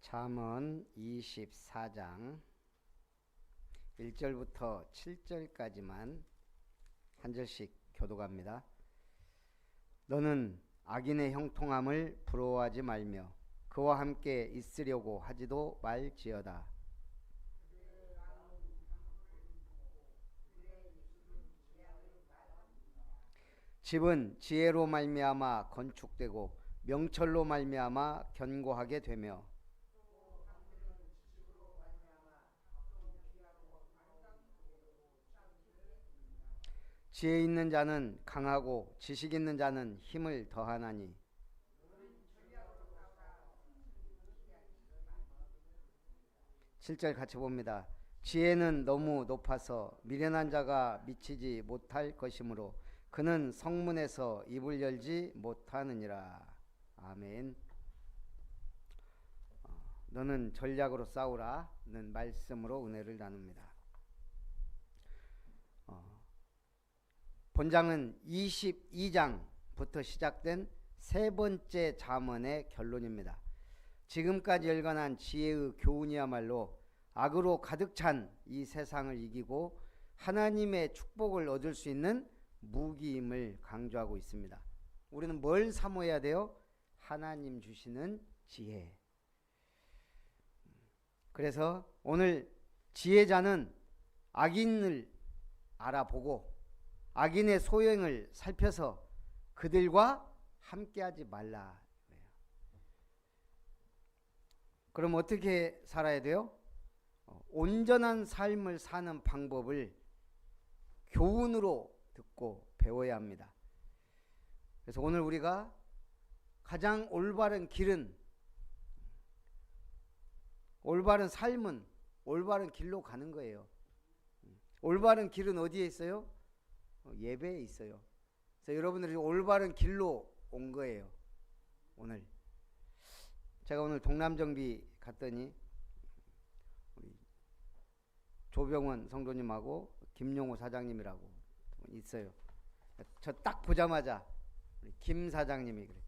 잠언 24장 1절부터 7절까지만 한 절씩 교독합니다. 너는 악인의 형통함을 부러워하지 말며 그와 함께 있으려고 하지도 말지어다. 집은 지혜로 말미암아 건축되고 명철로 말미암아 견고하게 되며 지혜 있는 자는 강하고 지식 있는 자는 힘을 더하나니 7절 같이 봅니다. 지혜는 너무 높아서 미련한 자가 미치지 못할 것이므로 그는 성문에서 입을 열지 못하느니라. 아멘. 너는 전략으로 싸우라는 말씀으로 은혜를 나눕니다. 본장은 22장부터 시작된 세 번째 잠언의 결론입니다. 지금까지 열관한 지혜의 교훈이야말로 악으로 가득 찬 이 세상을 이기고 하나님의 축복을 얻을 수 있는 무기임을 강조하고 있습니다. 우리는 뭘 사모해야 돼요? 하나님 주시는 지혜. 그래서 오늘 지혜자는 악인을 알아보고 악인의 소행을 살펴서 그들과 함께하지 말라. 그럼 어떻게 살아야 돼요? 온전한 삶을 사는 방법을 교훈으로 듣고 배워야 합니다. 그래서 오늘 우리가 가장 올바른 길은, 올바른 삶은 올바른 길로 가는 거예요. 올바른 길은 어디에 있어요? 예배에 있어요. 그래서 여러분들이 올바른 길로 온 거예요. 오늘 제가 오늘 동남정비 갔더니 우리 조병원 성도님하고 김용호 사장님이라고 있어요. 저 딱 보자마자 우리 김 사장님이 그래.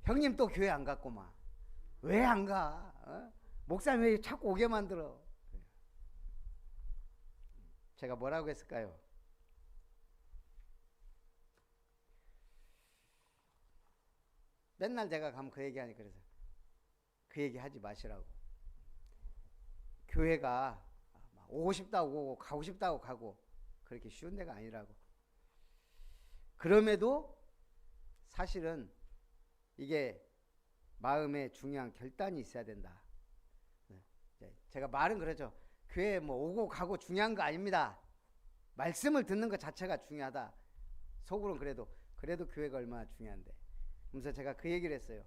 형님 또 교회 안 갔구만. 왜 안 가? 목사님 왜 자꾸 오게 만들어? 제가 뭐라고 했을까요? 맨날 제가 가면 그 얘기하니 그래서 그 얘기 하지 마시라고. 교회가 오고 싶다고 오고 가고 싶다고 가고 그렇게 쉬운 데가 아니라고. 그럼에도 사실은 이게 마음에 중요한 결단이 있어야 된다. 제가 말은 그러죠. 교회 뭐 오고 가고 중요한 거 아닙니다. 말씀을 듣는 것 자체가 중요하다. 속으로는 그래도 교회가 얼마나 중요한데. 그래서 제가 그 얘기를 했어요.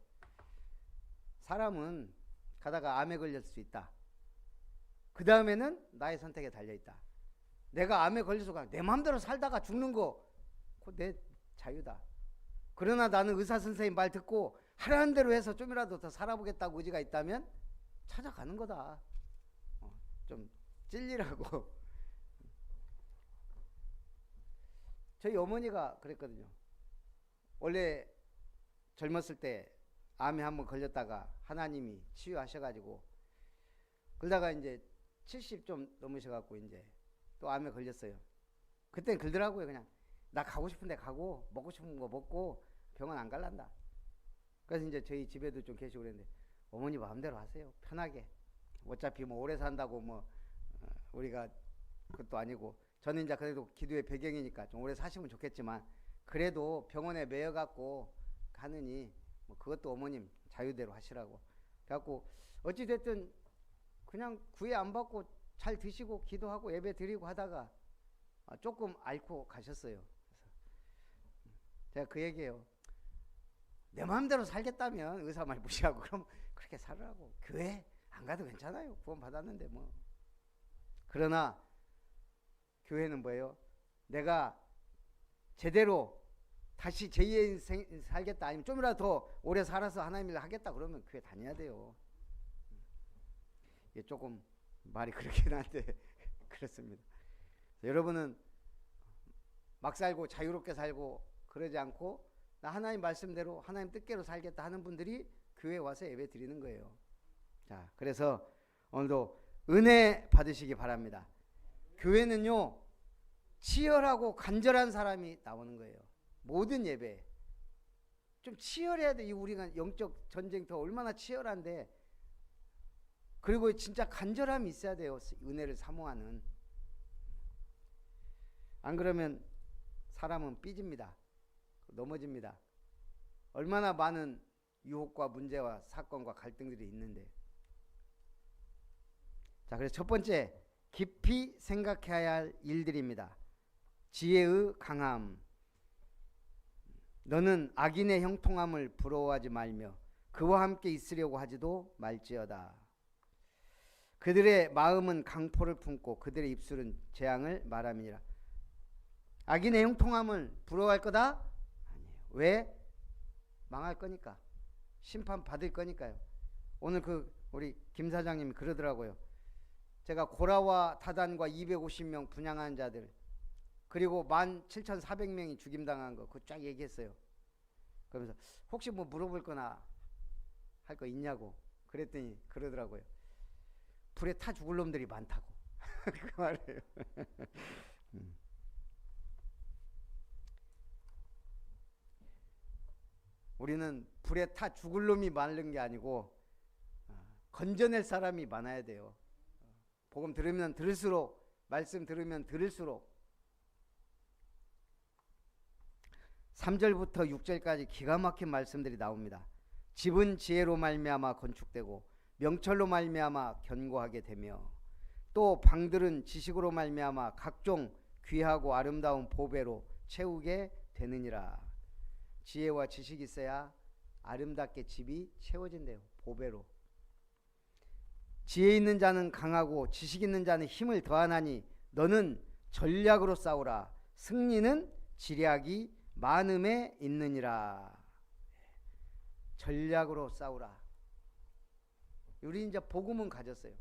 사람은 가다가 암에 걸릴 수 있다. 그 다음에는 나의 선택에 달려있다. 내가 암에 걸려서 내 마음대로 살다가 죽는 거 그거 내 자유다. 그러나 나는 의사 선생님 말 듣고 하라는 대로 해서 좀이라도 더 살아보겠다고 의지가 있다면 찾아가는 거다. 좀 찔리라고. 저희 어머니가 그랬거든요. 원래 젊었을 때 암에 한번 걸렸다가 하나님이 치유하셔가지고 그러다가 이제 70 좀 넘으셔갖고 이제 또 암에 걸렸어요. 그때는 그러더라고요. 그냥 나 가고 싶은데 가고 먹고 싶은 거 먹고 병원 안 갈란다. 그래서 이제 저희 집에도 좀 계시고 그랬는데 어머니 마음대로 하세요. 편하게. 어차피 뭐 오래 산다고 뭐 우리가 그것도 아니고 저는 이제 그래도 기도의 배경이니까 좀 오래 사시면 좋겠지만 그래도 병원에 매여갖고 하느니 뭐 그것도 어머님 자유대로 하시라고. 그래갖고 어찌됐든 그냥 구애 안 받고 잘 드시고 기도하고 예배 드리고 하다가 조금 앓고 가셨어요. 그래서 제가 그 얘기예요. 내 마음대로 살겠다면 의사 말 무시하고 그럼 그렇게 살으라고. 교회 안 가도 괜찮아요. 구원 받았는데 뭐. 그러나 교회는 뭐예요? 내가 제대로 다시 제2의 인생 살겠다 아니면 좀이라도 더 오래 살아서 하나님 일 하겠다 그러면 교회 다녀야 돼요. 이게 조금 말이 그렇긴 한데 그렇습니다. 여러분은 막 살고 자유롭게 살고 그러지 않고 나 하나님 말씀대로 하나님 뜻대로 살겠다 하는 분들이 교회에 와서 예배 드리는 거예요. 자, 그래서 오늘도 은혜 받으시기 바랍니다. 교회는요, 치열하고 간절한 사람이 나오는 거예요. 모든 예배 좀 치열해야 돼. 이 우리가 영적 전쟁터 얼마나 치열한데, 그리고 진짜 간절함이 있어야 돼요. 은혜를 사모하는. 안 그러면 사람은 삐집니다. 넘어집니다. 얼마나 많은 유혹과 문제와 사건과 갈등들이 있는데. 자, 그래서 첫 번째, 깊이 생각해야 할 일들입니다. 지혜의 강함. 너는 악인의 형통함을 부러워하지 말며 그와 함께 있으려고 하지도 말지어다. 그들의 마음은 강포를 품고 그들의 입술은 재앙을 말함이니라. 악인의 형통함을 부러워할 거다? 아니에요. 왜? 망할 거니까. 심판 받을 거니까요. 오늘 우리 김 사장님이 그러더라고요. 제가 고라와 다단과 250명 분양한 자들, 그리고 17,400명이 죽임당한 거, 그거 쫙 얘기했어요. 그러면서 혹시 뭐 물어볼 거나 할 거 있냐고 그랬더니 그러더라고요. 불에 타 죽을 놈들이 많다고. 그 말이에요. 우리는 불에 타 죽을 놈이 많은 게 아니고 건져낼 사람이 많아야 돼요. 복음 들으면 들을수록, 말씀 들으면 들을수록. 3절부터 6절까지 기가 막힌 말씀들이 나옵니다. 집은 지혜로 말미암아 건축되고 명철로 말미암아 견고하게 되며 또 방들은 지식으로 말미암아 각종 귀하고 아름다운 보배로 채우게 되느니라. 지혜와 지식이 있어야 아름답게 집이 채워진대요. 보배로. 지혜 있는 자는 강하고 지식 있는 자는 힘을 더하나니 너는 전략으로 싸우라. 승리는 지략이 많음에 있느니라. 전략으로 싸우라. 우리 이제 복음은 가졌어요.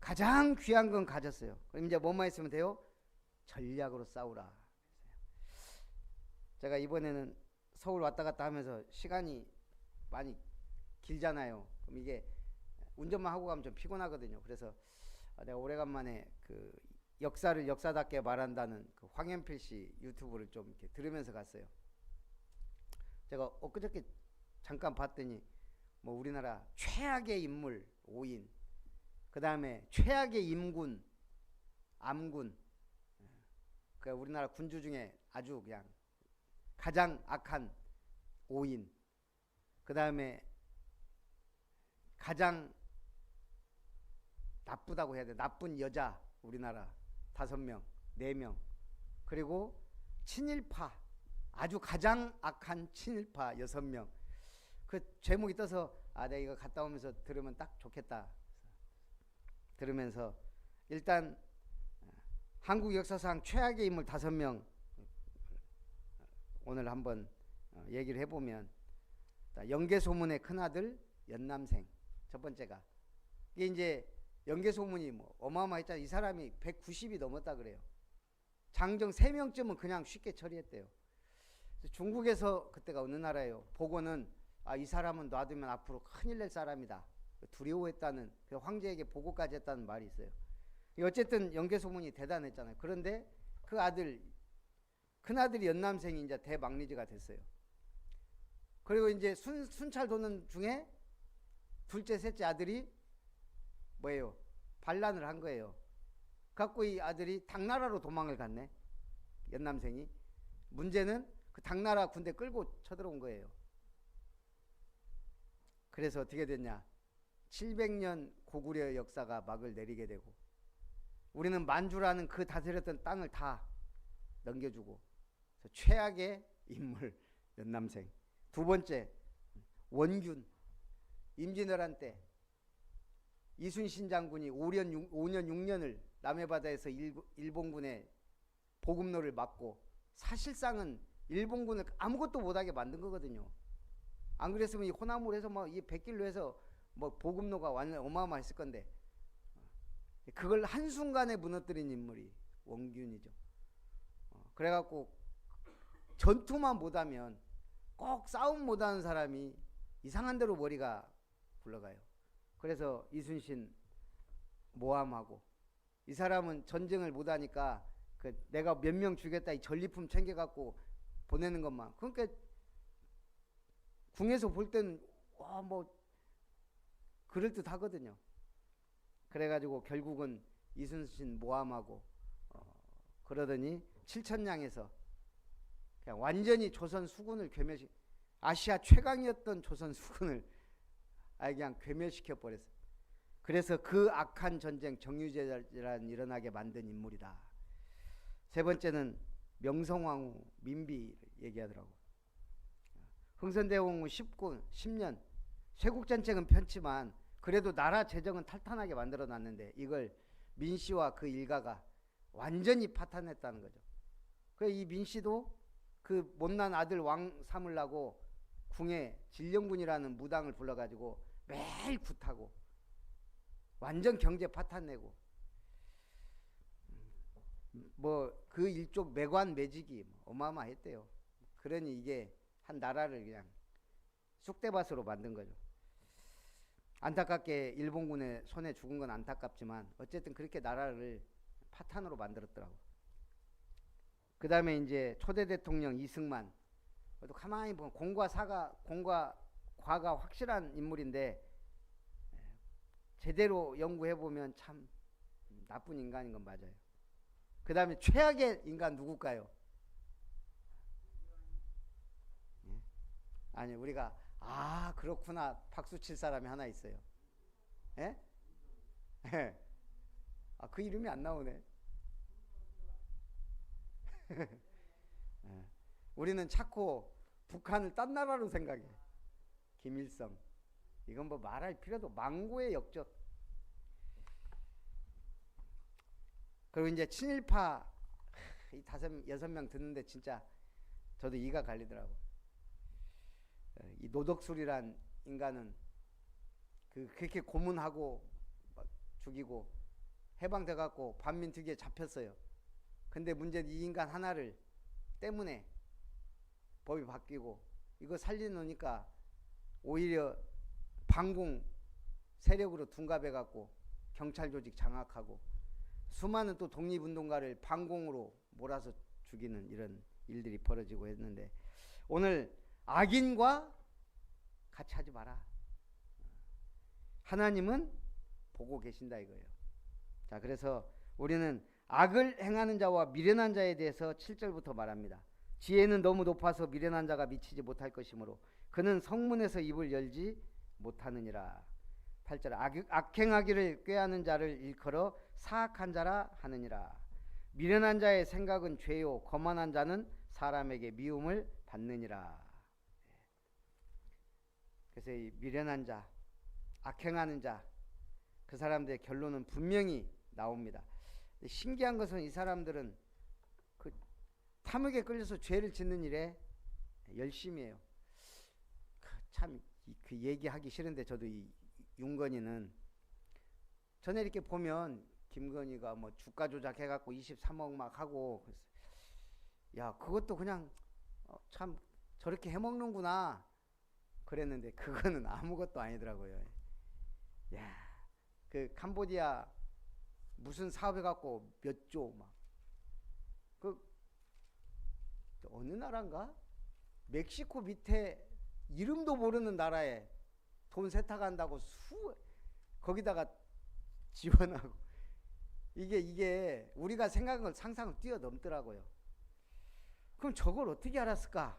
가장 귀한 건 가졌어요. 그럼 이제 뭐만 있으면 돼요? 전략으로 싸우라. 제가 이번에는 서울 왔다 갔다 하면서 시간이 많이 길잖아요. 그럼 이게 운전만 하고 가면 좀 피곤하거든요. 그래서 내가 오래간만에 그 역사를 역사답게 말한다는 그 황현필 씨 유튜브를 좀 이렇게 들으면서 갔어요. 제가 엊그저께 잠깐 봤더니 뭐 우리나라 최악의 인물 5인, 그 다음에 최악의 임군, 암군, 그 우리나라 군주 중에 아주 그냥 가장 악한 5인, 그 다음에 가장 나쁘다고 해야 돼. 나쁜 여자 우리나라 5명, 4명, 그리고 친일파, 아주 가장 악한 친일파 6명. 그 제목이 떠서 내가 이거 갔다 오면서 들으면 딱 좋겠다. 들으면서 일단 한국 역사상 최악의 인물 5명 오늘 한번 얘기를 해보면, 영계소문의 큰아들 연남생 첫 번째가, 이게 이제 영계소문이 뭐 어마어마했잖아요. 이 사람이 190이 넘었다 그래요. 장정 3명쯤은 그냥 쉽게 처리했대요. 중국에서, 그때가 어느 나라예요, 보고는 이 사람은 놔두면 앞으로 큰일 날 사람이다, 두려워했다는, 황제에게 보고까지 했다는 말이 있어요. 어쨌든 영계소문이 대단했잖아요. 그런데 그 아들, 큰아들이 연남생이 이제 대망리지가 됐어요. 그리고 이제 순찰 도는 중에 둘째, 셋째 아들이 뭐예요? 반란을 한 거예요. 갖고 이 아들이 당나라로 도망을 갔네. 연남생이. 문제는 그 당나라 군대 끌고 쳐들어온 거예요. 그래서 어떻게 됐냐? 700년 고구려의 역사가 막을 내리게 되고, 우리는 만주라는 그 다스렸던 땅을 다 넘겨주고, 최악의 인물 연남생. 두 번째, 원균. 임진왜란 때 이순신 장군이 5년 6년을 남해바다에서 일본군의 보급로를 막고, 사실상은 일본군을 아무것도 못하게 만든 거거든요. 안 그랬으면 이 호남으로 해서 이 백길로 해서 보급로가 완전 어마어마했을 건데, 그걸 한순간에 무너뜨린 인물이 원균이죠. 그래갖고 전투만 못하면, 꼭 싸움 못하는 사람이 이상한 대로 머리가 굴러가요. 그래서 이순신 모함하고, 이 사람은 전쟁을 못하니까 그 내가 몇 명 죽였다 이 전리품 챙겨갖고 보내는 것만. 그러니까 궁에서 볼 때는 뭐 그럴듯하거든요. 그래가지고 결국은 이순신 모함하고 그러더니 칠천량에서 그냥 완전히 조선 수군을 괴멸시, 아시아 최강이었던 조선 수군을 그냥 괴멸시켜 버렸어요. 그래서 그 악한 전쟁 정유재란 일어나게 만든 인물이다. 세 번째는 명성황후 민비 얘기하더라고. 흥선대원후 10년 쇄국전쟁은 편치만 그래도 나라 재정은 탈탄하게 만들어 놨는데 이걸 민씨와 그 일가가 완전히 파탄냈다는 거죠. 그래서 이 민씨도 그 못난 아들 왕 삼으려고 궁에 진령군이라는 무당을 불러가지고 매일 굿하고 완전 경제 파탄내고, 뭐 그 일족 매관 매직이 어마어마했대요. 그러니 이게 한 나라를 그냥 쑥대밭으로 만든 거죠. 안타깝게 일본군의 손에 죽은 건 안타깝지만 어쨌든 그렇게 나라를 파탄으로 만들었더라고. 그 다음에 이제 초대 대통령 이승만. 또 가만히 보면 공과 과가 확실한 인물인데 제대로 연구해 보면 참 나쁜 인간인 건 맞아요. 그 다음에 최악의 인간 누굴까요? 아니 우리가 그렇구나 박수 칠 사람이 하나 있어요. 예? 예. 그 이름이 안 나오네. 예. 우리는 자꾸 북한을 딴 나라로 생각해. 김일성. 이건 뭐 말할 필요도, 망고의 역적. 그리고 이제 친일파 이 5-6명 듣는데 진짜 저도 이가 갈리더라고. 이 노덕술이란 인간은 그렇게 고문하고 죽이고 해방돼 갖고 반민특위에 잡혔어요. 근데 문제는 이 인간 하나를 때문에 법이 바뀌고 이거 살려놓으니까 오히려 반공 세력으로 둔갑해 갖고 경찰 조직 장악하고 수많은 또 독립운동가를 반공으로 몰아서 죽이는 이런 일들이 벌어지고 했는데, 오늘 악인과 같이 하지 마라. 하나님은 보고 계신다 이거예요. 자, 그래서 우리는 악을 행하는 자와 미련한 자에 대해서 7절부터 말합니다. 지혜는 너무 높아서 미련한 자가 미치지 못할 것이므로 그는 성문에서 입을 열지 못하느니라. 8절 악행하기를 꾀하는 자를 일컬어 사악한 자라 하느니라. 미련한 자의 생각은 죄요 거만한 자는 사람에게 미움을 받느니라. 그래서 이 미련한 자, 악행하는 자, 그 사람들의 결론은 분명히 나옵니다. 신기한 것은 이 사람들은 그 탐욕에 끌려서 죄를 짓는 일에 열심히 해요. 참 그 얘기하기 싫은데 저도 이 윤건이는 전에 이렇게 보면 김건희가 뭐 주가 조작해갖고 23억 막 하고, 야 그것도 그냥 참 저렇게 해먹는구나 그랬는데 그거는 아무것도 아니더라고요. 야, 그 캄보디아 무슨 사업해갖고 몇 조 막, 그 어느 나라인가? 멕시코 밑에 이름도 모르는 나라에 돈 세탁한다고 거기다가 지원하고, 이게 우리가 생각한 걸 상상을 뛰어넘더라고요. 그럼 저걸 어떻게 알았을까?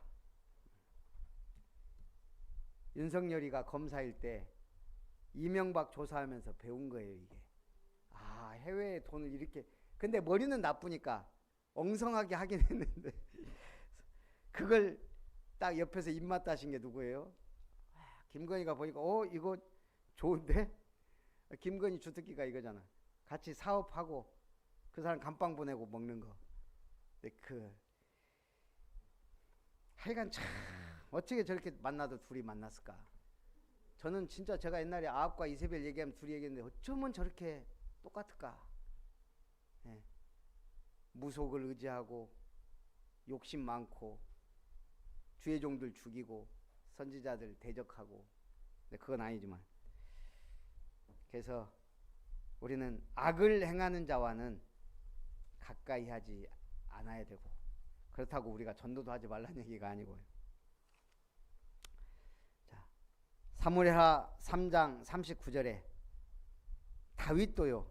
윤석열이가 검사일 때 이명박 조사하면서 배운 거예요, 이게. 해외에 돈을 이렇게, 근데 머리는 나쁘니까 엉성하게 하긴 했는데 그걸 딱 옆에서 입맛 따신 게 누구예요? 김건희가 보니까 이거 좋은데? 김건희 주특기가 이거잖아. 같이 사업하고 그 사람 감방 보내고 먹는 거. 근데 하여간 참 어떻게 저렇게 만나도 둘이 만났을까? 저는 진짜 제가 옛날에 아합과 이세벨 얘기하면 둘이 얘기했는데 어쩌면 저렇게 똑같을까? 예. 무속을 의지하고 욕심 많고 주의 종들 죽이고 선지자들 대적하고. 근데 그건 아니지만 그래서 우리는 악을 행하는 자와는 가까이 하지 않아야 되고, 그렇다고 우리가 전도도 하지 말라는 얘기가 아니고요. 자, 사무엘하 3장 39절에 다윗도요,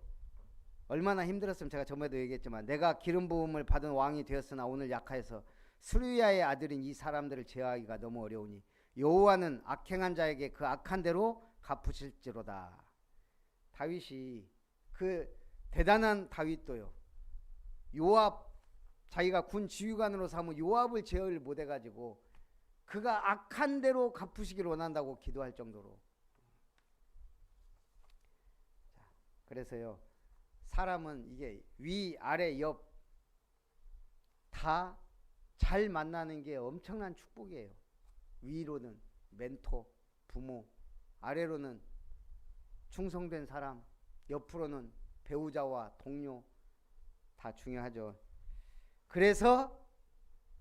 얼마나 힘들었으면 제가 전에도 얘기했지만, 내가 기름 부음을 받은 왕이 되었으나 오늘 약하여서 수르야의 아들인 이 사람들을 제어하기가 너무 어려우니 여호와는 악행한 자에게 그 악한 대로 갚으실지로다. 다윗이, 그 대단한 다윗도요, 요압, 자기가 군 지휘관으로 삼은 요압을 제어를 못해가지고 그가 악한 대로 갚으시길 원한다고 기도할 정도로. 그래서요, 사람은 이게 위, 아래, 옆 다 잘 만나는 게 엄청난 축복이에요. 위로는 멘토, 부모, 아래로는 충성된 사람, 옆으로는 배우자와 동료, 다 중요하죠. 그래서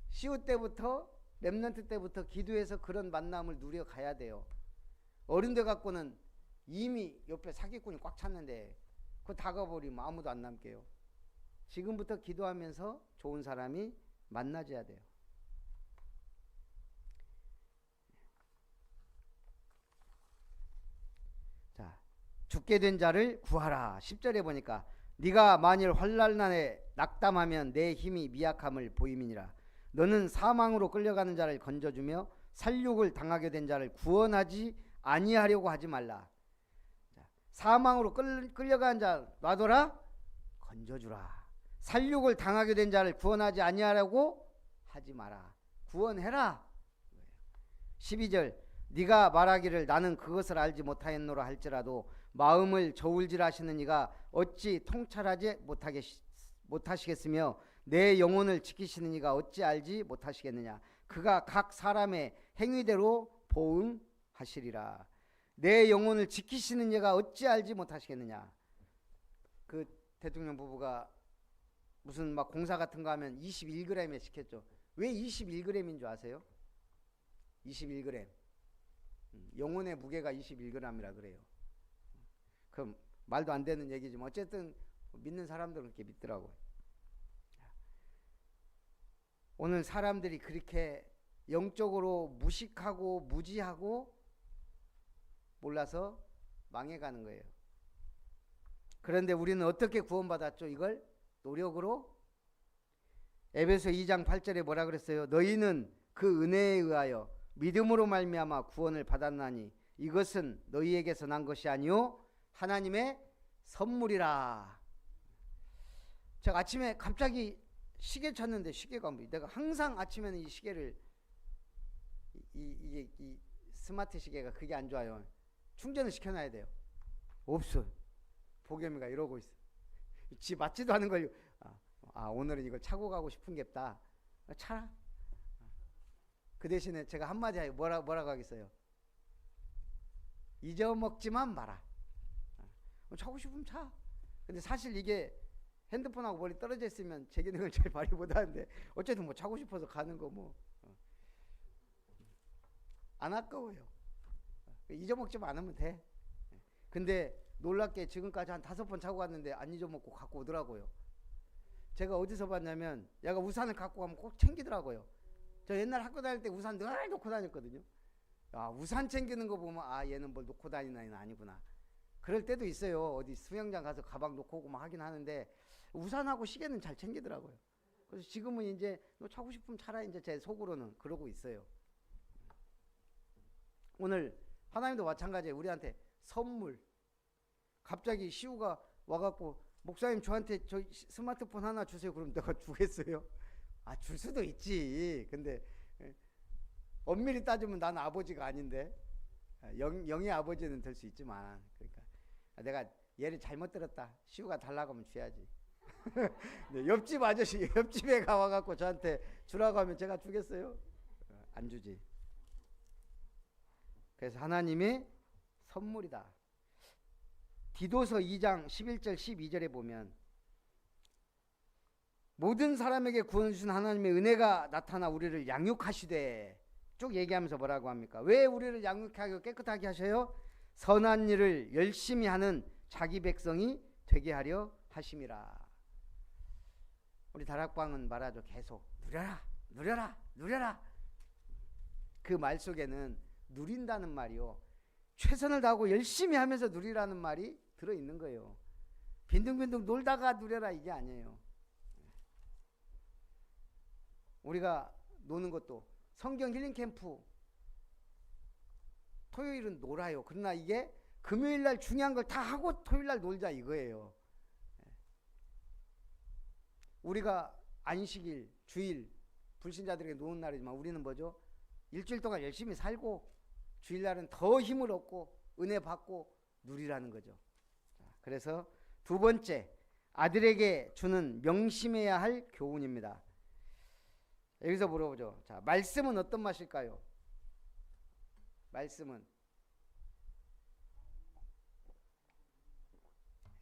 시우 때부터, 렘넌트 때부터 기도해서 그런 만남을 누려가야 돼요. 어른들 갖고는 이미 옆에 사기꾼이 꽉 찼는데 그거 다가버리면 아무도 안 남게요. 지금부터 기도하면서 좋은 사람이 만나줘야 돼요. 자, 죽게 된 자를 구하라. 10절에 보니까 네가 만일 환난날에 낙담하면 내 힘이 미약함을 보임이니라. 너는 사망으로 끌려가는 자를 건져주며 살육을 당하게 된 자를 구원하지 아니하려고 하지 말라. 자, 사망으로 끌려가는 자 놔둬라, 건져주라. 살육을 당하게 된 자를 구원하지 아니하려고 하지 마라. 구원해라. 12절 네가 말하기를 나는 그것을 알지 못하였노라 할지라도 마음을 저울질하시는 이가 어찌 통찰하지 못하시겠으며 내 영혼을 지키시는 이가 어찌 알지 못하시겠느냐. 그가 각 사람의 행위대로 보응하시리라. 내 영혼을 지키시는 이가 어찌 알지 못하시겠느냐. 그 대통령 부부가 무슨 막 공사 같은 거 하면 21g에 시켰죠. 왜 21g인 줄 아세요? 21g. 영혼의 무게가 21g이라 그래요. 그럼 말도 안 되는 얘기지만 어쨌든 믿는 사람들은 그렇게 믿더라고요. 오늘 사람들이 그렇게 영적으로 무식하고 무지하고 몰라서 망해가는 거예요. 그런데 우리는 어떻게 구원받았죠? 이걸 노력으로. 에베소 2장 8절에 뭐라 그랬어요? 너희는 그 은혜에 의하여 믿음으로 말미암아 구원을 받았나니 이것은 너희에게서 난 것이 아니요 하나님의 선물이라. 제가 아침에 갑자기 시계 찾는데 시계가 뭐, 내가 항상 아침에는 이 시계를 이 스마트 시계가 그게 안 좋아요. 충전을 시켜놔야 돼요. 없어. 보겸이가 이러고 있어. 지 맞지도 않은 걸. 오늘은 이걸 차고 가고 싶은 게 없다. 차라. 그 대신에 제가 한마디 하요. 뭐라고 하겠어요? 잊어먹지만 마라. 차고 싶으면 차. 근데 사실 이게 핸드폰하고 멀리 떨어져 있으면 제 기능을 잘 발휘 못하는데 어쨌든 뭐 차고 싶어서 가는 거 뭐 안 아까워요. 잊어먹지만 않으면 돼. 근데 놀랍게 지금까지 한 5번 차고 갔는데 안 잊어먹고 갖고 오더라고요. 제가 어디서 봤냐면 얘가 우산을 갖고 가면 꼭 챙기더라고요. 저 옛날 학교 다닐 때 우산 늘 놓고 다녔거든요. 우산 챙기는 거 보면 얘는 뭘 놓고 다니는 애는 아니구나. 그럴 때도 있어요. 어디 수영장 가서 가방 놓고 오고 막 하긴 하는데 우산하고 시계는 잘 챙기더라고요. 그래서 지금은 이제 너 차고 싶으면 차라 이제 제 속으로는 그러고 있어요. 오늘 하나님도 마찬가지예요. 우리한테 선물. 갑자기 시우가 와갖고 목사님 저한테 저 스마트폰 하나 주세요. 그럼 내가 주겠어요? 줄 수도 있지. 근데 엄밀히 따지면 난 아버지가 아닌데 영의 아버지는 될 수 있지만, 그러니까 내가 얘를 잘못 들었다. 시우가 달라고 하면 줘야지. 네, 옆집 아저씨 옆집에 가와갖고 저한테 주라고 하면 제가 주겠어요? 안 주지. 그래서 하나님의 선물이다. 디도서 2장 11절 12절에 보면 모든 사람에게 구원 주신 하나님의 은혜가 나타나 우리를 양육하시되, 쭉 얘기하면서 뭐라고 합니까? 왜 우리를 양육하고 깨끗하게 하셔요? 선한 일을 열심히 하는 자기 백성이 되게 하려 하심이라. 우리 다락방은 말하죠. 계속 누려라 누려라 누려라. 그 말 속에는 누린다는 말이요, 최선을 다하고 열심히 하면서 누리라는 말이 들어있는 거예요. 빈둥빈둥 놀다가 누려라 이게 아니에요. 우리가 노는 것도 성경 힐링 캠프 토요일은 놀아요. 그러나 이게 금요일날 중요한 걸 다 하고 토요일날 놀자 이거예요. 우리가 안식일, 주일 불신자들에게 노는 날이지만 우리는 뭐죠? 일주일 동안 열심히 살고 주일날은 더 힘을 얻고 은혜 받고 누리라는 거죠. 그래서 두 번째, 아들에게 주는 명심해야 할 교훈입니다. 여기서 물어보죠. 자, 말씀은 어떤 맛일까요? 말씀은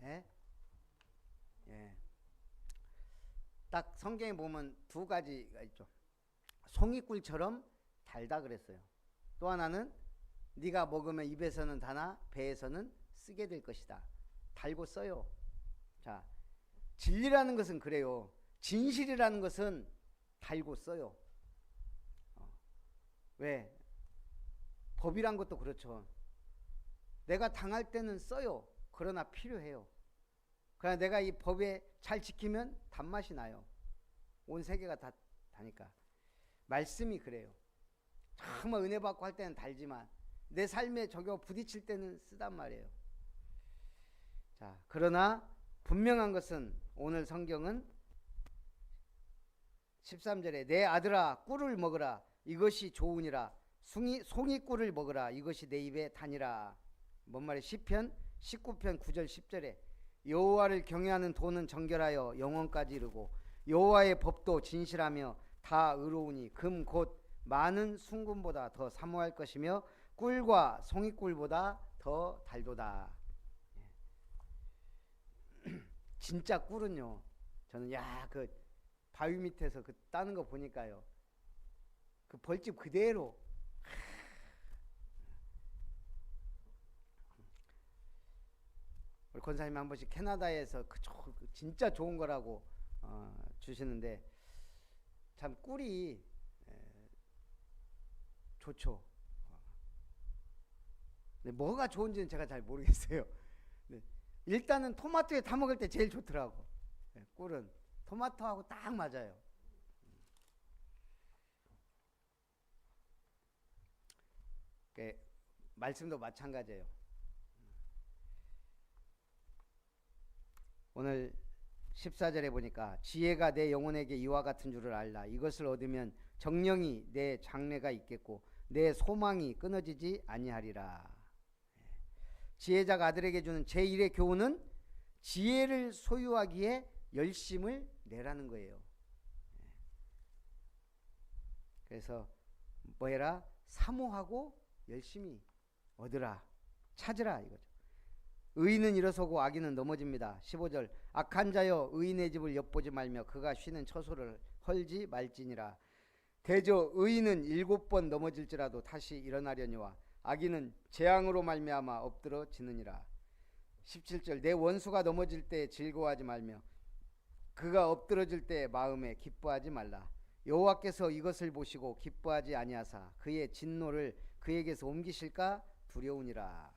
예? 딱 성경에 보면 두 가지가 있죠. 송이꿀처럼 달다 그랬어요. 또 하나는 네가 먹으면 입에서는 다나 배에서는 쓰게 될 것이다. 달고 써요. 자, 진리라는 것은 그래요. 진실이라는 것은 달고 써요. 왜? 법이란 것도 그렇죠. 내가 당할 때는 써요. 그러나 필요해요. 그러나 내가 이 법에 잘 지키면 단맛이 나요. 온 세계가 다 다니까. 말씀이 그래요. 정말 은혜 받고 할 때는 달지만 내 삶에 적용 부딪힐 때는 쓰단 말이에요. 자, 그러나 분명한 것은 오늘 성경은 13절에 내 아들아 꿀을 먹으라 이것이 좋으니라 송이꿀을 먹으라 이것이 내 입에 다니라. 뭔 말이에요? 시편 19편 9절 10절에 여호와를 경외하는 도는 정결하여 영원까지 이르고 여호와의 법도 진실하며 다 의로우니 금 곧 많은 순금보다 더 사모할 것이며 꿀과 송이꿀보다 더 달도다. 진짜 꿀은요, 저는 그 바위 밑에서 그 따는 거 보니까요, 그 벌집 그대로 우리 권사님이 한 번씩 캐나다에서 진짜 좋은 거라고 주시는데 참 꿀이 좋죠. 근데 뭐가 좋은지는 제가 잘 모르겠어요. 일단은 토마토에 타 먹을 때 제일 좋더라고. 꿀은 토마토하고 딱 맞아요. 말씀도 마찬가지예요. 오늘 14절에 보니까 지혜가 내 영혼에게 이와 같은 줄을 알라. 이것을 얻으면 정령이 내 장래가 있겠고 내 소망이 끊어지지 아니하리라. 지혜자가 아들에게 주는 제1의 교훈은 지혜를 소유하기에 열심을 내라는 거예요. 그래서 뭐 해라? 사모하고 열심히 얻으라, 찾으라 이거죠. 의인은 일어서고 악인은 넘어집니다. 15절 악한 자여 의인의 집을 엿보지 말며 그가 쉬는 처소를 헐지 말지니라. 대저 의인은 7번 넘어질지라도 다시 일어나려니와 악인은 재앙으로 말미암아 엎드러지느니라. 17절 내 원수가 넘어질 때 즐거워하지 말며 그가 엎드러질 때 마음에 기뻐하지 말라. 여호와께서 이것을 보시고 기뻐하지 아니하사 그의 진노를 그에게서 옮기실까 두려우니라.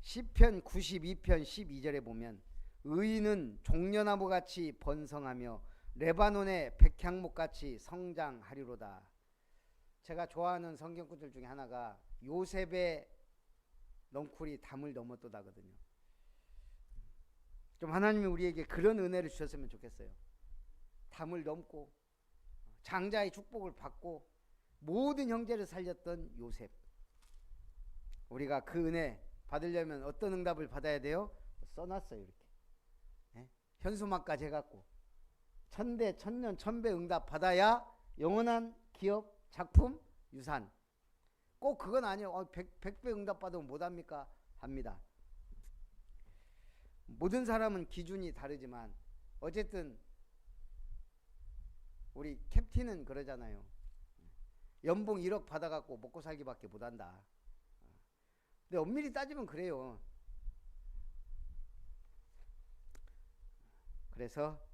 시편 92편 12절에 보면 의인은 종려나무같이 번성하며 레바논의 백향목같이 성장하리로다. 제가 좋아하는 성경구절 중에 하나가 요셉의 넝쿨이 담을 넘었도다거든요. 좀 하나님이 우리에게 그런 은혜를 주셨으면 좋겠어요. 담을 넘고 장자의 축복을 받고 모든 형제를 살렸던 요셉. 우리가 그 은혜 받으려면 어떤 응답을 받아야 돼요? 써놨어요. 이렇게 현수막까지 해갖고 천대 천년 천배 응답 받아야 영원한 기업 작품 유산. 꼭 그건 아니에요. 100배 응답 받으면 못합니까? 합니다. 모든 사람은 기준이 다르지만 어쨌든 우리 캡틴은 그러잖아요. 연봉 1억 받아갖고 먹고 살기밖에 못한다. 근데 엄밀히 따지면 그래요. 그래서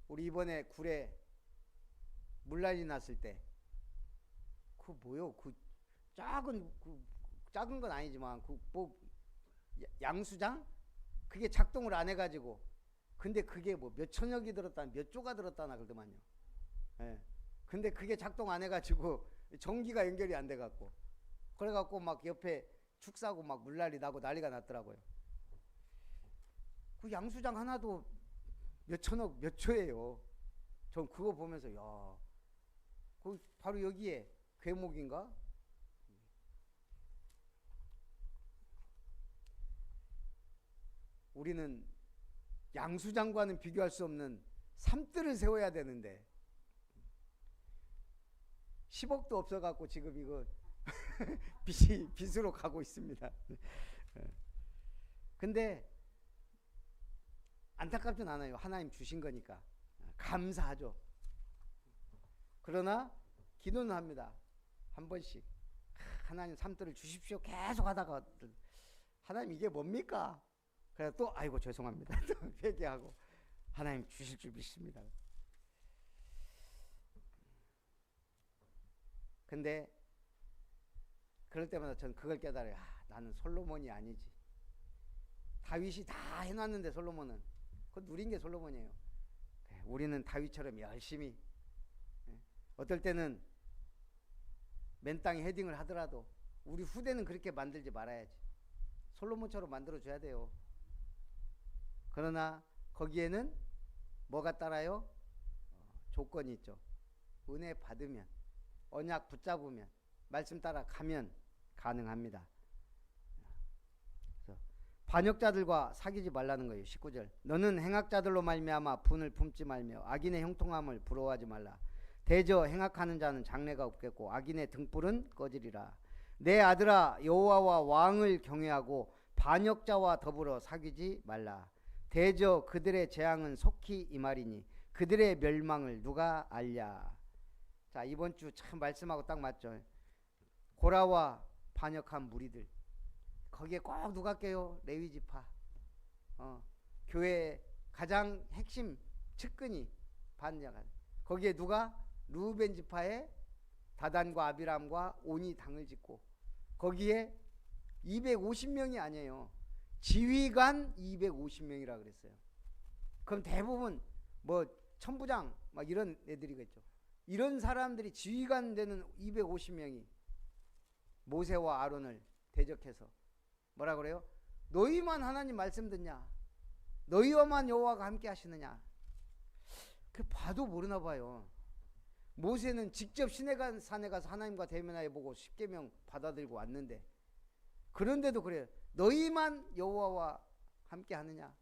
우리 이번에 굴에 물난리 났을 때 그 뭐요? 그 작은 건 아니지만 그 뭐 양수장 그게 작동을 안 해가지고 근데 그게 뭐 몇 천억이 들었다 몇 조가 들었다나 그러더만요. 예. 근데 그게 작동 안 해가지고 전기가 연결이 안 돼갖고 그래갖고 막 옆에 축사고 막 물난리 나고 난리가 났더라고요. 그 양수장 하나도 몇 천억 몇 초예요. 전 그거 보면서 야, 그 바로 여기에 괴목인가? 우리는 양수장과는 비교할 수 없는 산뜰을 세워야 되는데 10억도 없어갖고 지금 이거 빚으로 가고 있습니다. 근데 안타깝진 않아요. 하나님 주신 거니까 감사하죠. 그러나 기도는 합니다. 한 번씩 하나님 삶들을 주십시오 계속 하다가 하나님 이게 뭡니까? 그래서 또 아이고 죄송합니다. 또 회개하고 하나님 주실 줄 믿습니다. 근데 그럴 때마다 전 그걸 깨달아요. 나는 솔로몬이 아니지. 다윗이 다 해놨는데 솔로몬은 그거 누린 게 솔로몬이에요. 우리는 다윗처럼 열심히 어떨 때는 맨 땅에 헤딩을 하더라도 우리 후대는 그렇게 만들지 말아야지. 솔로몬처럼 만들어줘야 돼요. 그러나 거기에는 뭐가 따라요? 조건이 있죠. 은혜 받으면 언약 붙잡으면 말씀 따라 가면 가능합니다. 그래서 반역자들과 사귀지 말라는 거예요. 19절 너는 행악자들로 말미암아 분을 품지 말며 악인의 형통함을 부러워하지 말라. 대저 행악하는 자는 장래가 없겠고 악인의 등불은 꺼지리라. 내 아들아 여호와와 왕을 경외하고 반역자와 더불어 사귀지 말라. 대저 그들의 재앙은 속히 임하리니 그들의 멸망을 누가 알랴. 자 이번 주 참 말씀하고 딱 맞죠. 고라와 반역한 무리들 거기에 꼭 누가 껴요? 레위지파. 교회의 가장 핵심 측근이 반역한 거기에 누가? 루벤 지파의 다단과 아비람과 온이 당을 짓고 거기에 250명이 아니에요. 지휘관 250명이라 그랬어요. 그럼 대부분 뭐 천부장 막 이런 애들이겠죠. 이런 사람들이 지휘관 되는 250명이 모세와 아론을 대적해서 뭐라 그래요? 너희만 하나님 말씀 듣냐? 너희와만 여호와가 함께 하시느냐? 그 봐도 모르나 봐요. 모세는 직접 시내산에 가서 하나님과 대면하여 보고 십계명 받아들고 왔는데 그런데도 그래요. 너희만 여호와와 함께 하느냐?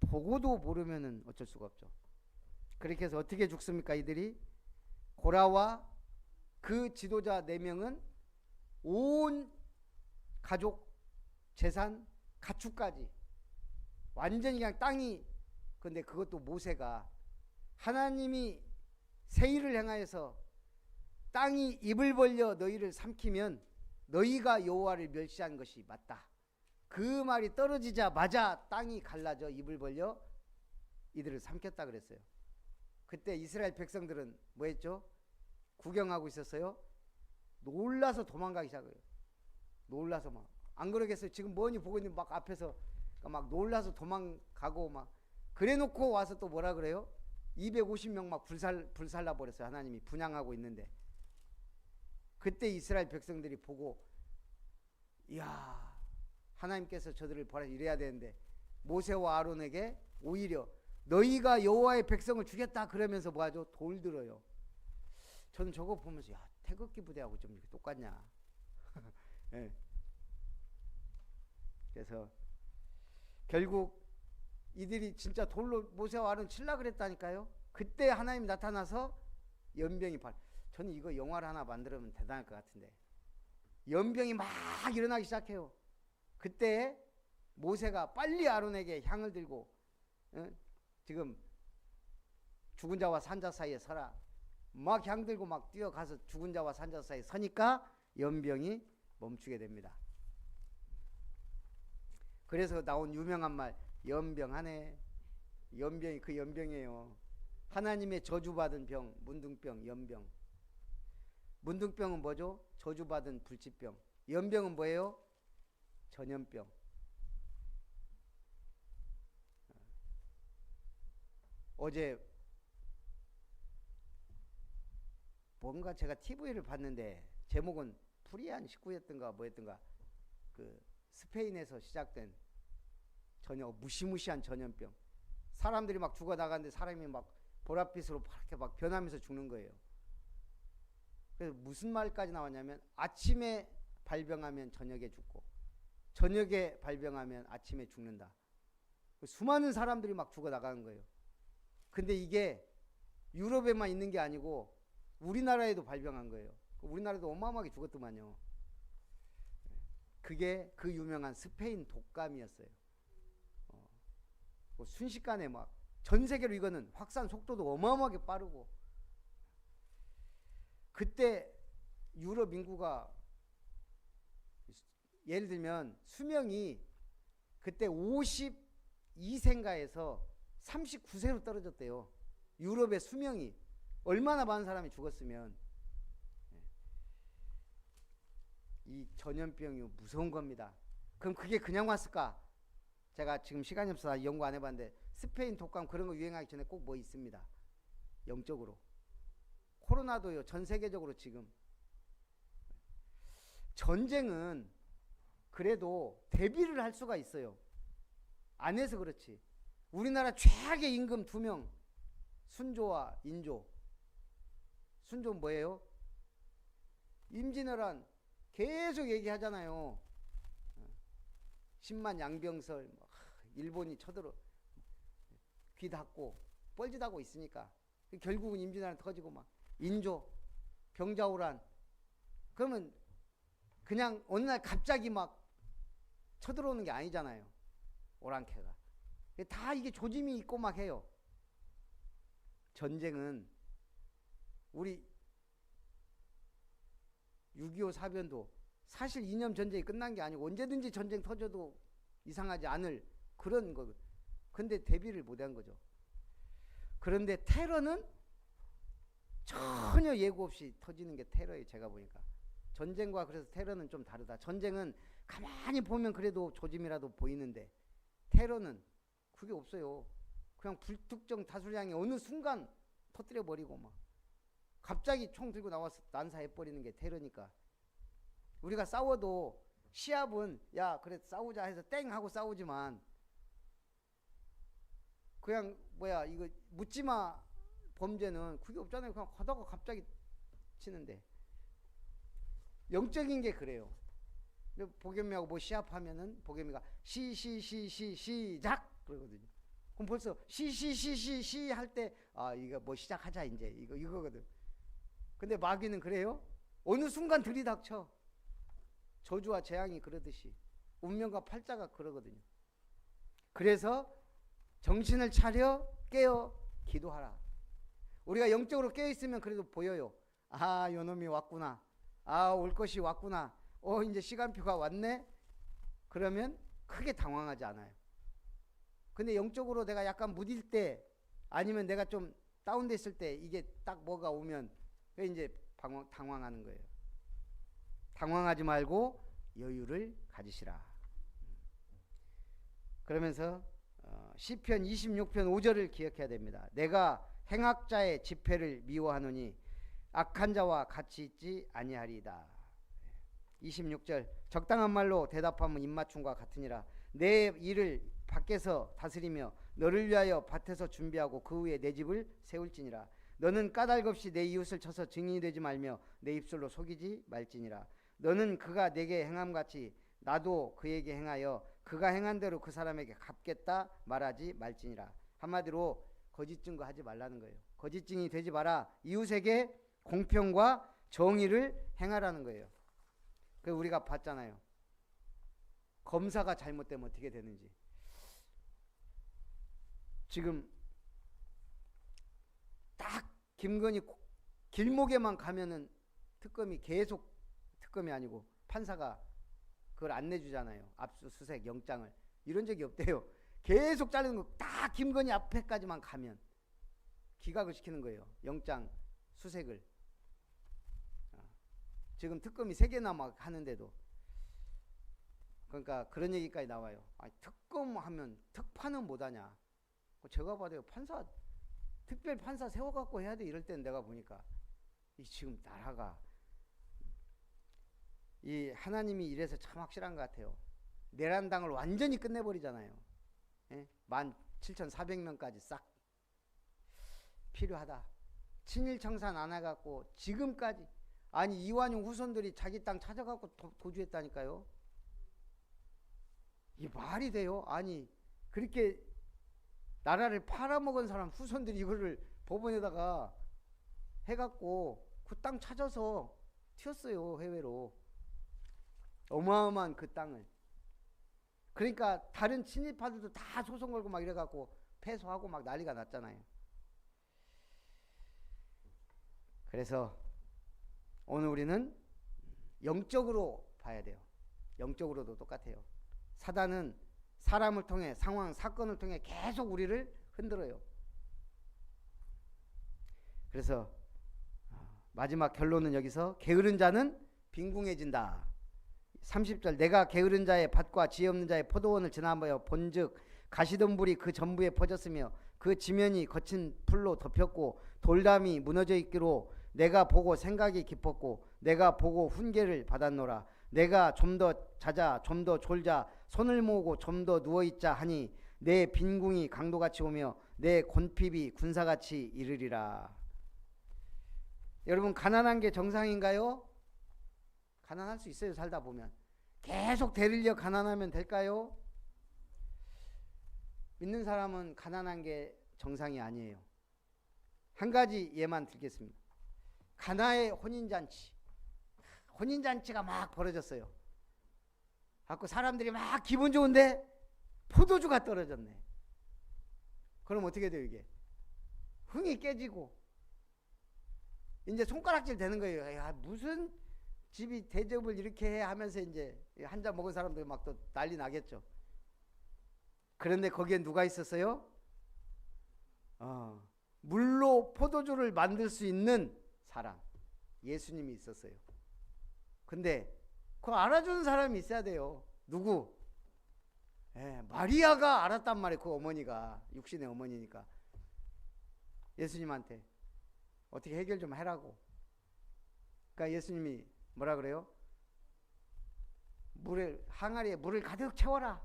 보고도 모르면은 어쩔 수가 없죠. 그렇게 해서 어떻게 죽습니까? 이들이 고라와 그 지도자 4명은 온 가족 재산 가축까지 완전히 그냥 땅이 근데 그것도 모세가 하나님이 세일을 행하여서 땅이 입을 벌려 너희를 삼키면 너희가 여호와를 멸시한 것이 맞다. 그 말이 떨어지자마자 땅이 갈라져 입을 벌려 이들을 삼켰다 그랬어요. 그때 이스라엘 백성들은 뭐 했죠? 구경하고 있었어요. 놀라서 도망가기 시작해요. 놀라서 막 안 그러겠어요. 지금 뭐니 보고 있는 막 앞에서 막 놀라서 도망가고 막 그래놓고 와서 또 뭐라 그래요? 250명 막 불살라 버렸어요. 하나님이 분향하고 있는데 그때 이스라엘 백성들이 보고 이야 하나님께서 저들을 벌하시 이래야 되는데 모세와 아론에게 오히려 너희가 여호와의 백성을 죽였다 그러면서 뭐하죠? 돌 들어요. 저는 저거 보면서 야 태극기 부대하고 좀 이렇게 똑같냐. 네. 그래서 결국 이들이 진짜 돌로 모세와 아론 칠라 그랬다니까요. 그때 하나님 나타나서 연병이 저는 이거 영화를 하나 만들면 대단할 것 같은데 연병이 막 일어나기 시작해요. 그때 모세가 빨리 아론에게 향을 들고 지금 죽은 자와 산자 사이에 서라 막 향 들고 막 뛰어가서 죽은 자와 산자 사이에 서니까 연병이 멈추게 됩니다. 그래서 나온 유명한 말, 연병하네. 연병이 그 연병이에요. 하나님의 저주받은 병, 문둥병, 연병. 문둥병은 뭐죠? 저주받은 불치병. 연병은 뭐예요? 전염병. 어제 뭔가 제가 TV를 봤는데 제목은 프리안 19였던가 뭐였던가, 그 스페인에서 시작된 무시무시한 전염병. 사람들이 막 죽어나가는데 사람이 막 보랏빛으로 이렇게 막 변하면서 죽는 거예요. 그래서 무슨 말까지 나왔냐면 아침에 발병하면 저녁에 죽고 저녁에 발병하면 아침에 죽는다. 수많은 사람들이 막 죽어나가는 거예요. 근데 이게 유럽에만 있는 게 아니고 우리나라에도 발병한 거예요. 우리나라도 어마어마하게 죽었더만요. 그게 그 유명한 스페인 독감이었어요. 순식간에 막 전 세계로 이거는 확산 속도도 어마어마하게 빠르고, 그때 유럽 인구가 예를 들면 수명이 그때 52세인가에서 39세로 떨어졌대요. 유럽의 수명이. 얼마나 많은 사람이 죽었으면. 이 전염병이 무서운 겁니다. 그럼 그게 그냥 왔을까? 제가 지금 시간이 없어서 연구 안 해봤는데 스페인 독감 그런 거 유행하기 전에 꼭 뭐 있습니다. 영적으로. 코로나도요. 전 세계적으로 지금. 전쟁은 그래도 대비를 할 수가 있어요. 안 해서 그렇지. 우리나라 최악의 임금 2명. 순조와 인조. 순조는 뭐예요? 임진왜란 계속 얘기하잖아요. 10만 양병설, 일본이 쳐들어 귀 닫고 뻘짓하고 있으니까 결국은 임진왜란 터지고 막 인조, 병자호란. 그러면 그냥 어느 날 갑자기 막 쳐들어오는 게 아니잖아요. 오랑캐가. 다 이게 조짐이 있고 막 해요. 전쟁은 우리 6.25 사변도 사실 이념 전쟁이 끝난 게 아니고 언제든지 전쟁 터져도 이상하지 않을 그런 거. 근데 대비를 못한 거죠. 그런데 테러는 전혀 예고 없이 터지는 게 테러예요. 제가 보니까 전쟁과 그래서 테러는 좀 다르다. 전쟁은 가만히 보면 그래도 조짐이라도 보이는데 테러는 그게 없어요. 그냥 불특정 다수량이 어느 순간 터뜨려 버리고 막 갑자기 총 들고 나와서 난사해버리는 게 테러니까. 우리가 싸워도 시합은 야 그래 싸우자 해서 땡 하고 싸우지만 그냥 뭐야 이거 묻지마 범죄는 그게 없잖아요. 그냥 가다가 갑자기 치는데. 영적인 게 그래요. 보겸이하고 뭐 시합하면은 보겸이가 시작 그러거든요. 그럼 벌써 시 할 때 아 이거 뭐 시작하자 이제 이거거든. 근데 마귀는 그래요. 어느 순간 들이닥쳐. 저주와 재앙이 그러듯이 운명과 팔자가 그러거든요. 그래서 정신을 차려 깨어 기도하라. 우리가 영적으로 깨어 있으면 그래도 보여요. 아, 요놈이 왔구나. 아, 올 것이 왔구나. 이제 시간표가 왔네. 그러면 크게 당황하지 않아요. 근데 영적으로 내가 약간 무딜 때 아니면 내가 좀 다운됐을 때 이게 딱 뭐가 오면 이제 당황하는 거예요. 당황하지 말고 여유를 가지시라. 그러면서 시편 26편 5절을 기억해야 됩니다. 내가 행악자의 집회를 미워하노니 악한 자와 같이 있지 아니하리이다. 26절 적당한 말로 대답하면 입맞춤과 같으니라. 내 일을 밖에서 다스리며 너를 위하여 밭에서 준비하고 그 위에 내 집을 세울지니라. 너는 까닭 없이 내 이웃을 쳐서 증인이 되지 말며 내 입술로 속이지 말지니라. 너는 그가 내게 행함같이 나도 그에게 행하여 그가 행한 대로 그 사람에게 갚겠다 말하지 말지니라. 한마디로 거짓 증거하지 말라는 거예요. 거짓 증인이 되지 마라. 이웃에게 공평과 정의를 행하라는 거예요. 그래서 우리가 봤잖아요. 검사가 잘못되면 어떻게 되는지. 지금 딱 김건희 길목에만 가면은 특검이 계속 특검이 아니고 판사가 그걸 안 내주잖아요. 압수수색 영장을. 이런 적이 없대요. 계속 자르는 거 딱 김건희 앞에까지만 가면 기각을 시키는 거예요. 영장 수색을. 지금 특검이 3개나 막 하는데도. 그러니까 그런 얘기까지 나와요. 특검하면 특파는 못하냐. 제가 봐도요. 판사 특별 판사 세워갖고 해야 돼. 이럴 때는 내가 보니까 지금 나라가 이 하나님이 이래서 참 확실한 것 같아요. 내란당을 완전히 끝내버리잖아요. 예? 17,400명까지 싹 필요하다. 친일 청산 안 해갖고 지금까지 아니 이완용 후손들이 자기 땅 찾아갖고 도주했다니까요. 이 말이 돼요? 아니 그렇게 나라를 팔아먹은 사람 후손들이 이거를 법원에다가 해갖고 그 땅 찾아서 튀었어요. 해외로. 어마어마한 그 땅을. 그러니까 다른 친일파들도 다 소송 걸고 막 이래갖고 패소하고 막 난리가 났잖아요. 그래서 오늘 우리는 영적으로 봐야 돼요. 영적으로도 똑같아요. 사단은 사람을 통해 상황, 사건을 통해 계속 우리를 흔들어요. 그래서 마지막 결론은 여기서 게으른 자는 빈궁해진다. 30절 내가 게으른 자의 밭과 지혜 없는 자의 포도원을 지나며 본즉 가시덤불이 그 전부에 퍼졌으며 그 지면이 거친 풀로 덮였고 돌담이 무너져 있기로 내가 보고 생각이 깊었고 내가 보고 훈계를 받았노라. 내가 좀 더 자자 좀 더 졸자 손을 모으고 좀 더 누워있자 하니 내 빈궁이 강도같이 오며 내 곤핍이 군사같이 이르리라. 여러분 가난한 게 정상인가요? 가난할 수 있어요. 살다 보면. 계속 대리려 가난하면 될까요? 믿는 사람은 가난한 게 정상이 아니에요. 한 가지 예만 들겠습니다. 가나의 혼인잔치. 혼인잔치가 막 벌어졌어요. 갖고 사람들이 막 기분 좋은데 포도주가 떨어졌네. 그럼 어떻게 돼요 이게? 흥이 깨지고 이제 손가락질 되는 거예요. 야, 무슨 집이 대접을 이렇게 해 하면서 이제 한 잔 먹은 사람들 막 또 난리 나겠죠. 그런데 거기에 누가 있었어요? 물로 포도주를 만들 수 있는 사람, 예수님이 있었어요. 근데 그거 알아주는 사람이 있어야 돼요. 누구? 마리아가 알았단 말이에요. 그 어머니가, 육신의 어머니니까. 예수님한테 어떻게 해결 좀 해라고. 그러니까 예수님이 뭐라 그래요? 항아리에 물을 가득 채워라.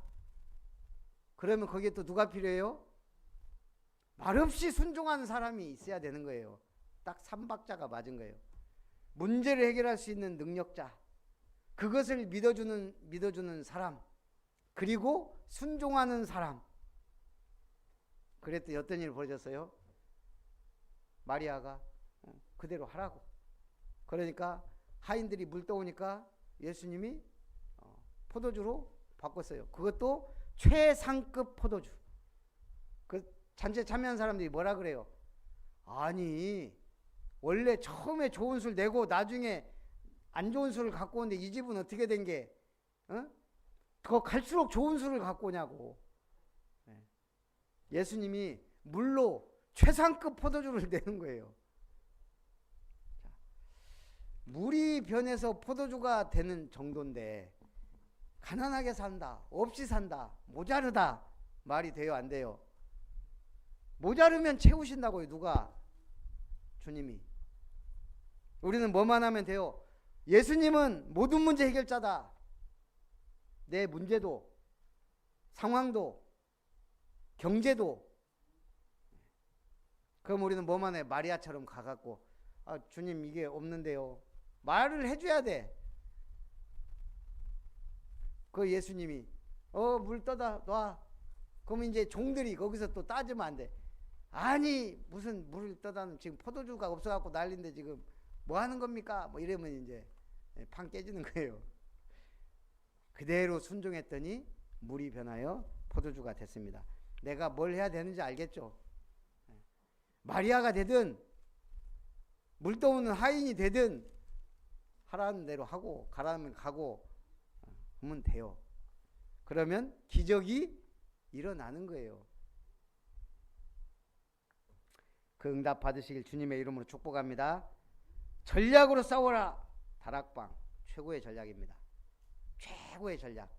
그러면 거기에 또 누가 필요해요? 말없이 순종하는 사람이 있어야 되는 거예요. 딱 3박자가 맞은 거예요. 문제를 해결할 수 있는 능력자, 그것을 믿어주는 사람, 그리고 순종하는 사람. 그랬더니 어떤 일이 벌어졌어요? 마리아가 그대로 하라고. 그러니까 하인들이 물 떠오니까 예수님이 포도주로 바꿨어요. 그것도 최상급 포도주. 그 잔치에 참여한 사람들이 뭐라 그래요? 아니 원래 처음에 좋은 술 내고 나중에 안 좋은 술을 갖고 오는데 이 집은 어떻게 된 게 더 갈수록 좋은 술을 갖고 오냐고. 예수님이 물로 최상급 포도주를 내는 거예요. 물이 변해서 포도주가 되는 정도인데 가난하게 산다, 없이 산다, 모자르다 말이 돼요, 안 돼요? 모자르면 채우신다고요. 누가? 주님이. 우리는 뭐만 하면 돼요? 예수님은 모든 문제 해결자다. 내 문제도, 상황도, 경제도. 그럼 우리는 뭐만 해? 마리아처럼 가갖고 주님 이게 없는데요. 말을 해줘야 돼. 그 예수님이 물 떠다 놔. 그럼 이제 종들이 거기서 또 따지면 안 돼. 아니 무슨 물을 떠다 지금 포도주가 없어갖고 난리인데 지금 뭐 하는 겁니까? 뭐 이러면 이제 판 깨지는 거예요. 그대로 순종했더니 물이 변하여 포도주가 됐습니다. 내가 뭘 해야 되는지 알겠죠? 마리아가 되든 물 떠오는 하인이 되든 하라는 대로 하고 가라면 가고 하면 돼요. 그러면 기적이 일어나는 거예요. 그 응답 받으시길 주님의 이름으로 축복합니다. 전략으로 싸워라. 다락방 최고의 전략입니다. 최고의 전략.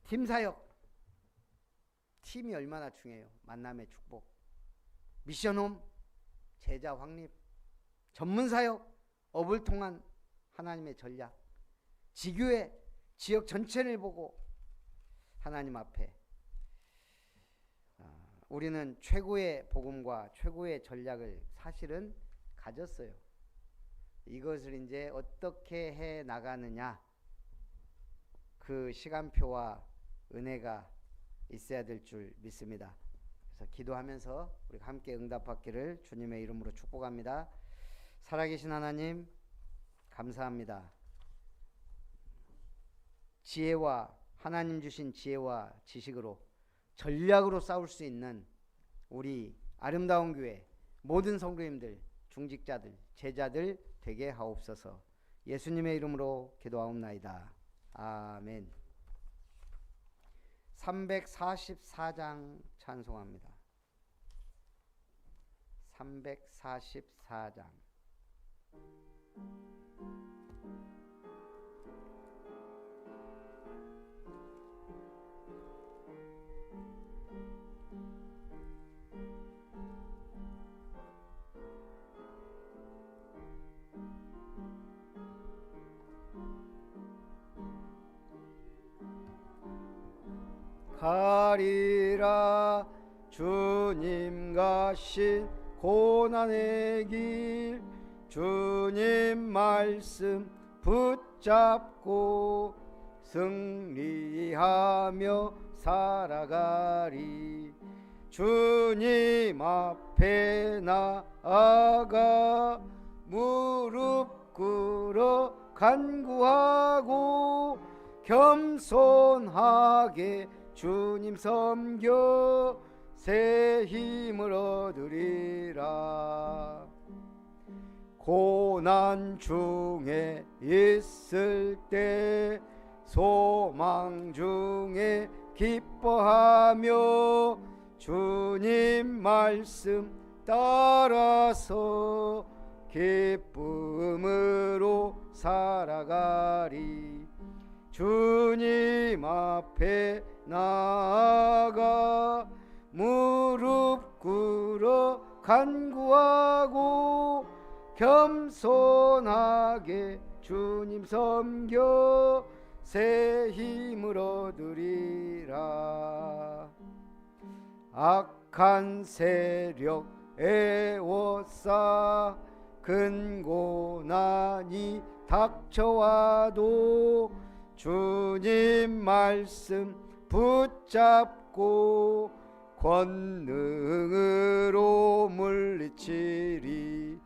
팀 사역. 팀이 얼마나 중요해요. 만남의 축복. 미션홈 제자 확립. 전문 사역. 업을 통한 하나님의 전략. 지교회 지역 전체를 보고 하나님 앞에 우리는 최고의 복음과 최고의 전략을 사실은 가졌어요. 이것을 이제 어떻게 해 나가느냐, 그 시간표와 은혜가 있어야 될 줄 믿습니다. 그래서 기도하면서 우리가 함께 응답받기를 주님의 이름으로 축복합니다. 살아계신 하나님 감사합니다. 지혜와 하나님 주신 지혜와 지식으로 전략으로 싸울 수 있는 우리 아름다운 교회 모든 성도님들, 중직자들, 제자들 되게 하옵소서. 예수님의 이름으로 기도하옵나이다. 아멘. 344장 찬송합니다. 344장. 가리라 주님 가신 고난의 길, 주님 말씀 붙잡고 승리하며 살아가리. 주님 앞에 나아가 무릎 꿇어 간구하고 겸손하게 주님 섬겨 새 힘을 얻으리라. 고난 중에 있을 때 소망 중에 기뻐하며 주님 말씀 따라서 기쁨으로 살아가리. 주님 앞에 나아가 무릎 꿇어 간구하고 겸손하게 주님 섬겨 새 힘을 얻으리라. 악한 세력 애워싸 큰 고난이 닥쳐와도 주님 말씀 붙잡고 권능으로 물리치리.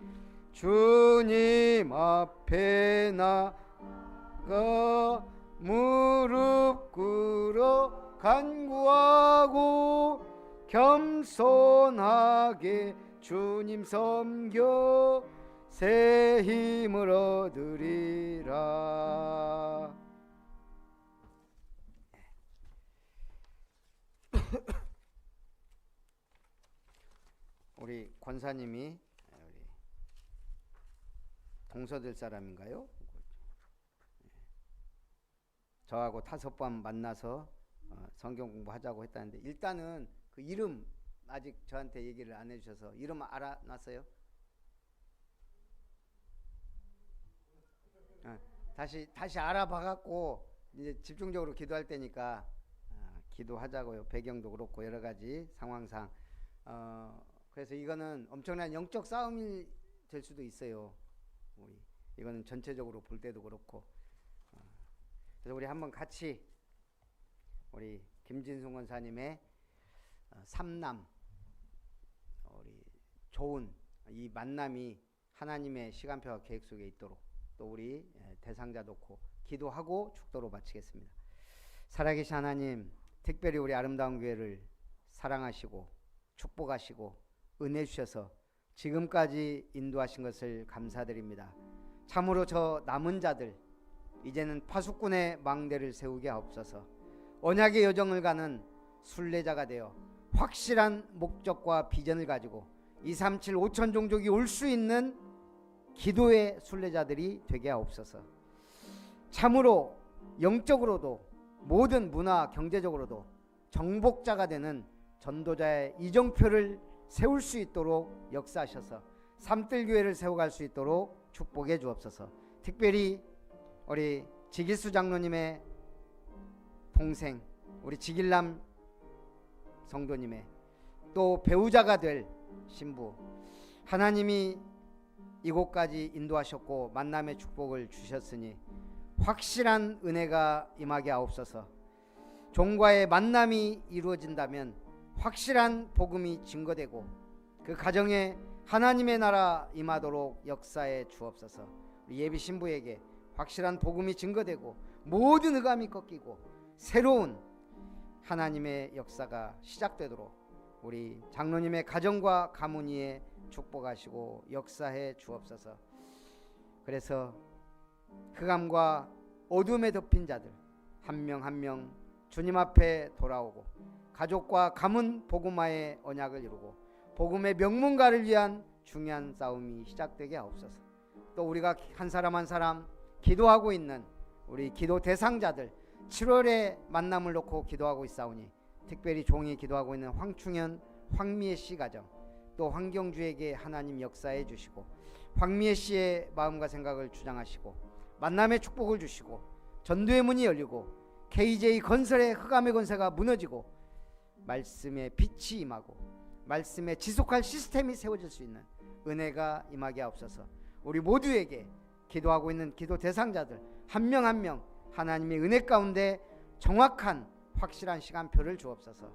주님 앞에 나가 무릎 꿇어 간구하고 겸손하게 주님 섬겨 새 힘을 얻으리라. 우리 권사님이 우리 동서들 사람인가요? 저하고 5번 만나서 성경 공부하자고 했다는데 일단은 그 이름 아직 저한테 얘기를 안 해주셔서 이름 알아놨어요? 다시 알아봐갖고 이제 집중적으로 기도할 때니까 기도하자고요. 배경도 그렇고 여러 가지 상황상 그래서 이거는 엄청난 영적 싸움이 될 수도 있어요. 이거는 전체적으로 볼 때도 그렇고 그래서 우리 한번 같이 우리 김진숙 원사님의 삼남 우리 좋은 이 만남이 하나님의 시간표와 계획 속에 있도록 또 우리 대상자 놓고 기도하고 축도로 마치겠습니다. 살아계신 하나님, 특별히 우리 아름다운 교회를 사랑하시고 축복하시고 은혜 주셔서 지금까지 인도하신 것을 감사드립니다. 참으로 저 남은 자들 이제는 파수꾼의 망대를 세우게 하옵소서. 언약의 여정을 가는 순례자가 되어 확실한 목적과 비전을 가지고 237 5천 종족이 올 수 있는 기도의 순례자들이 되게 하옵소서. 참으로 영적으로도 모든 문화 경제적으로도 정복자가 되는 전도자의 이정표를 세울 수 있도록 역사하셔서 삼뜰교회를 세워갈 수 있도록 축복해 주옵소서. 특별히 우리 지길수 장로님의 동생 우리 지길남 성도님의 또 배우자가 될 신부, 하나님이 이곳까지 인도하셨고 만남의 축복을 주셨으니 확실한 은혜가 임하게 하옵소서. 종과의 만남이 이루어진다면 확실한 복음이 증거되고 그 가정에 하나님의 나라 임하도록 역사해 주옵소서. 우리 예비 신부에게 확실한 복음이 증거되고 모든 의감이 꺾이고 새로운 하나님의 역사가 시작되도록 우리 장로님의 가정과 가문 위에 축복하시고 역사해 주옵소서. 그래서 흑암과 어둠에 덮인 자들 한 명 한 명 주님 앞에 돌아오고 가족과 가문 복음화의 언약을 이루고 복음의 명문가를 위한 중요한 싸움이 시작되게 하옵소서. 또 우리가 한 사람 한 사람 기도하고 있는 우리 기도 대상자들 7월에 만남을 놓고 기도하고 있사오니 특별히 종이 기도하고 있는 황충현 황미애 씨 가정 또 황경주에게 하나님 역사해 주시고 황미애 씨의 마음과 생각을 주장하시고 만남의 축복을 주시고 전도의 문이 열리고 KJ 건설의 흑암의 권세가 무너지고 말씀의 빛이 임하고 말씀에 지속할 시스템이 세워질 수 있는 은혜가 임하게 하옵소서. 우리 모두에게 기도하고 있는 기도 대상자들 한 명 한 명 하나님의 은혜 가운데 정확한 확실한 시간표를 주옵소서.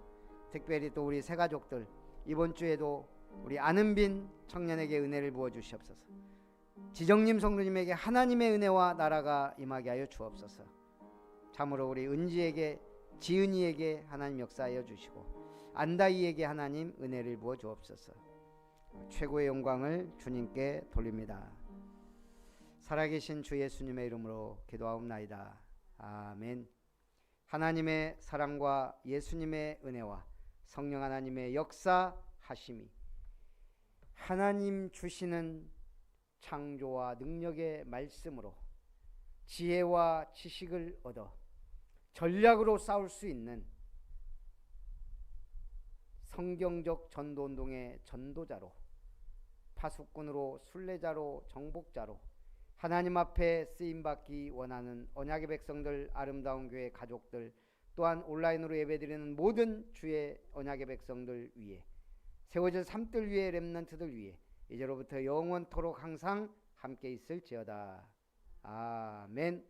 특별히 또 우리 새가족들 이번 주에도 우리 안은빈 청년에게 은혜를 부어 주시옵소서. 지정님 성도님에게 하나님의 은혜와 나라가 임하게 하여 주옵소서. 참으로 우리 은지에게 지은이에게 하나님 역사하여 주시고 안다이에게 하나님 은혜를 부어 주옵소서. 최고의 영광을 주님께 돌립니다. 살아계신 주 예수님의 이름으로 기도하옵나이다. 아멘. 하나님의 사랑과 예수님의 은혜와 성령 하나님의 역사하심이 하나님 주시는 창조와 능력의 말씀으로 지혜와 지식을 얻어 전략으로 싸울 수 있는 성경적 전도운동의 전도자로 파수꾼으로 순례자로 정복자로 하나님 앞에 쓰임받기 원하는 언약의 백성들 아름다운 교회 가족들 또한 온라인으로 예배드리는 모든 주의 언약의 백성들 위에 세워질 삼뜰 위에 렘넌트들 위에 이제로부터 영원토록 항상 함께 있을지어다. 아멘.